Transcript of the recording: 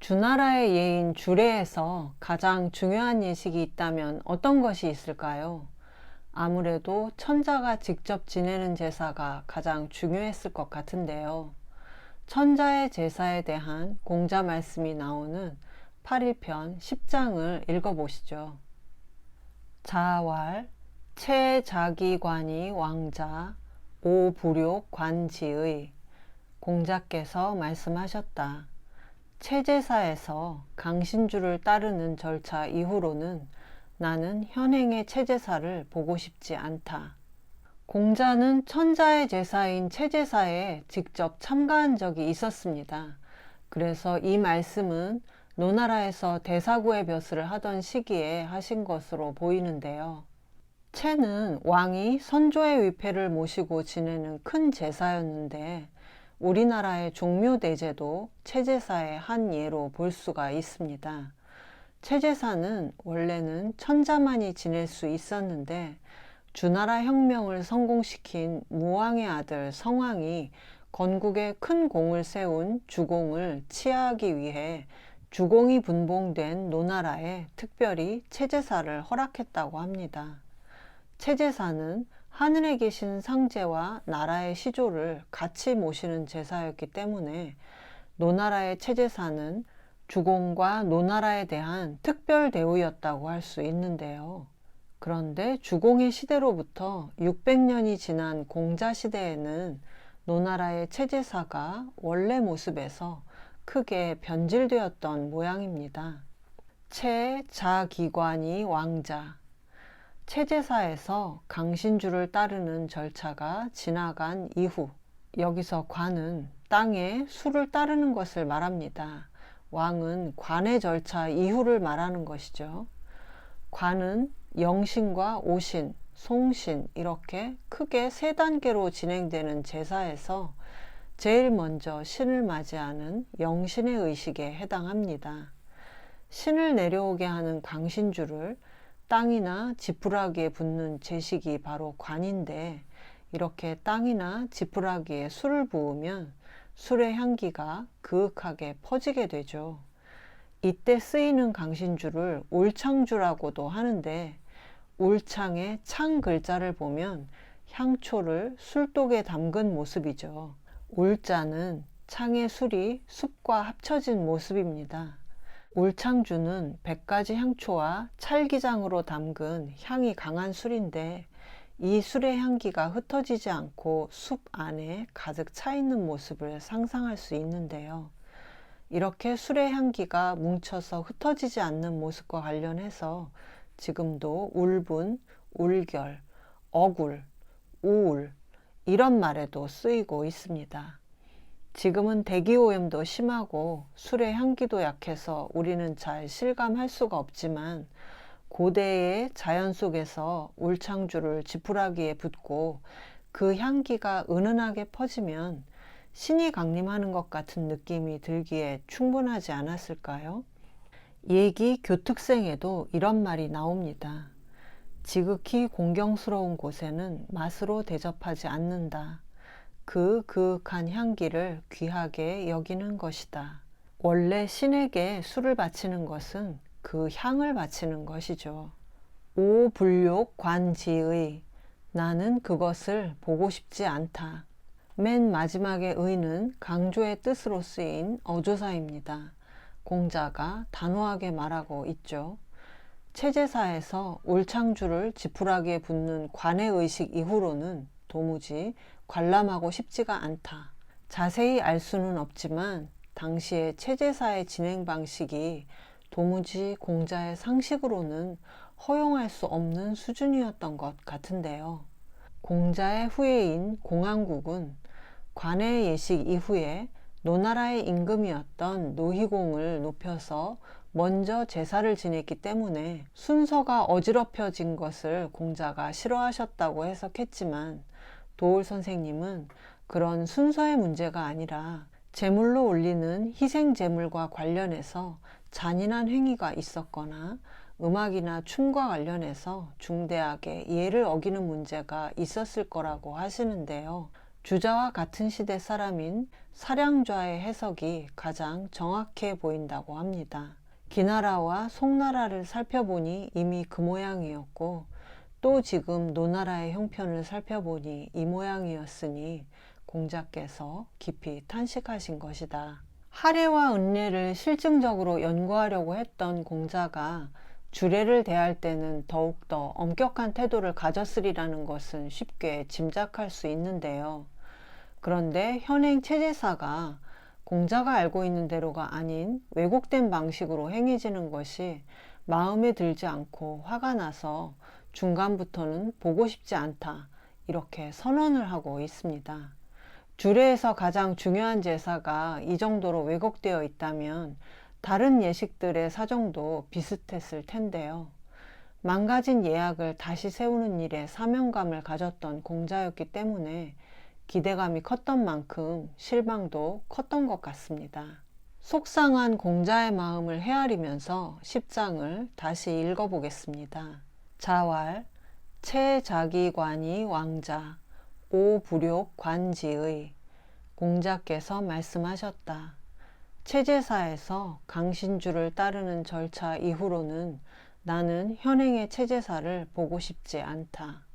주나라의 예인 주례에서 가장 중요한 예식이 있다면 어떤 것이 있을까요? 아무래도 천자가 직접 지내는 제사가 가장 중요했을 것 같은데요. 천자의 제사에 대한 공자 말씀이 나오는 8일편 10장을 읽어보시죠. 자왈 채자기관이 왕자 오불욕 관지의. 공자께서 말씀하셨다. 체제사에서 강신주를 따르는 절차 이후로는 나는 현행의 체제사를 보고 싶지 않다. 공자는 천자의 제사인 체제사에 직접 참가한 적이 있었습니다. 그래서 이 말씀은 노나라에서 대사구의 벼슬을 하던 시기에 하신 것으로 보이는데요. 체는 왕이 선조의 위패를 모시고 지내는 큰 제사였는데 우리나라의 종묘대제도 체제사의 한 예로 볼 수가 있습니다. 체제사는 원래는 천자만이 지낼 수 있었는데 주나라 혁명을 성공시킨 무왕의 아들 성왕이 건국에 큰 공을 세운 주공을 치하하기 위해 주공이 분봉된 노나라에 특별히 체제사를 허락했다고 합니다. 체제사는 하늘에 계신 상제와 나라의 시조를 같이 모시는 제사였기 때문에 노나라의 체제사는 주공과 노나라에 대한 특별 대우였다고 할 수 있는데요. 그런데 주공의 시대로부터 600년이 지난 공자 시대에는 노나라의 체제사가 원래 모습에서 크게 변질되었던 모양입니다. 채자기관이 왕자. 체제사에서 강신주를 따르는 절차가 지나간 이후, 여기서 관은 땅에 수를 따르는 것을 말합니다. 왕은 관의 절차 이후를 말하는 것이죠. 관은 영신과 오신, 송신 이렇게 크게 세 단계로 진행되는 제사에서 제일 먼저 신을 맞이하는 영신의 의식에 해당합니다. 신을 내려오게 하는 강신주를 땅이나 지푸라기에 붓는 제식이 바로 관인데, 이렇게 땅이나 지푸라기에 술을 부으면 술의 향기가 그윽하게 퍼지게 되죠. 이때 쓰이는 강신주를 울창주라고도 하는데, 울창의 창 글자를 보면 향초를 술독에 담근 모습이죠. 울자는 창의 술이 숲과 합쳐진 모습입니다. 울창주는 100가지 향초와 찰기장으로 담근 향이 강한 술인데, 이 술의 향기가 흩어지지 않고 숲 안에 가득 차 있는 모습을 상상할 수 있는데요. 이렇게 술의 향기가 뭉쳐서 흩어지지 않는 모습과 관련해서 지금도 울분, 울결, 어굴, 우울 이런 말에도 쓰이고 있습니다. 지금은 대기오염도 심하고 술의 향기도 약해서 우리는 잘 실감할 수가 없지만, 고대의 자연 속에서 울창주를 지푸라기에 붓고 그 향기가 은은하게 퍼지면 신이 강림하는 것 같은 느낌이 들기에 충분하지 않았을까요? 얘기 교특생에도 이런 말이 나옵니다. 지극히 공경스러운 곳에는 맛으로 대접하지 않는다. 그 그윽한 향기를 귀하게 여기는 것이다. 원래 신에게 술을 바치는 것은 그 향을 바치는 것이죠. 오불욕 관지의. 나는 그것을 보고 싶지 않다. 맨 마지막의 의는 강조의 뜻으로 쓰인 어조사입니다. 공자가 단호하게 말하고 있죠. 체제사에서 울창주를 지푸라기에 붓는 관의 의식 이후로는 도무지 관람하고 싶지가 않다. 자세히 알 수는 없지만 당시의 체제사의 진행 방식이 도무지 공자의 상식으로는 허용할 수 없는 수준이었던 것 같은데요. 공자의 후예인 공항국은 관의 예식 이후에 노나라의 임금이었던 노희공을 높여서 먼저 제사를 지냈기 때문에 순서가 어지럽혀진 것을 공자가 싫어하셨다고 해석했지만, 도올 선생님은 그런 순서의 문제가 아니라 제물로 올리는 희생 제물과 관련해서 잔인한 행위가 있었거나 음악이나 춤과 관련해서 중대하게 예를 어기는 문제가 있었을 거라고 하시는데요. 주자와 같은 시대 사람인 사량좌의 해석이 가장 정확해 보인다고 합니다. 기나라와 송나라를 살펴보니 이미 그 모양이었고, 또 지금 노나라의 형편을 살펴보니 이 모양이었으니 공자께서 깊이 탄식하신 것이다. 하례와 은례를 실증적으로 연구하려고 했던 공자가 주례를 대할 때는 더욱더 엄격한 태도를 가졌으리라는 것은 쉽게 짐작할 수 있는데요. 그런데 현행 체제사가 공자가 알고 있는 대로가 아닌 왜곡된 방식으로 행해지는 것이 마음에 들지 않고 화가 나서 중간부터는 보고 싶지 않다, 이렇게 선언을 하고 있습니다. 주례에서 가장 중요한 제사가 이 정도로 왜곡되어 있다면 다른 예식들의 사정도 비슷했을 텐데요. 망가진 예약을 다시 세우는 일에 사명감을 가졌던 공자였기 때문에 기대감이 컸던 만큼 실망도 컸던 것 같습니다. 속상한 공자의 마음을 헤아리면서 10장을 다시 읽어보겠습니다. 자왈, 채자기관이 왕자, 오불욕 관지의. 공자께서 말씀하셨다. 체제사에서 강신주를 따르는 절차 이후로는 나는 현행의 체제사를 보고 싶지 않다.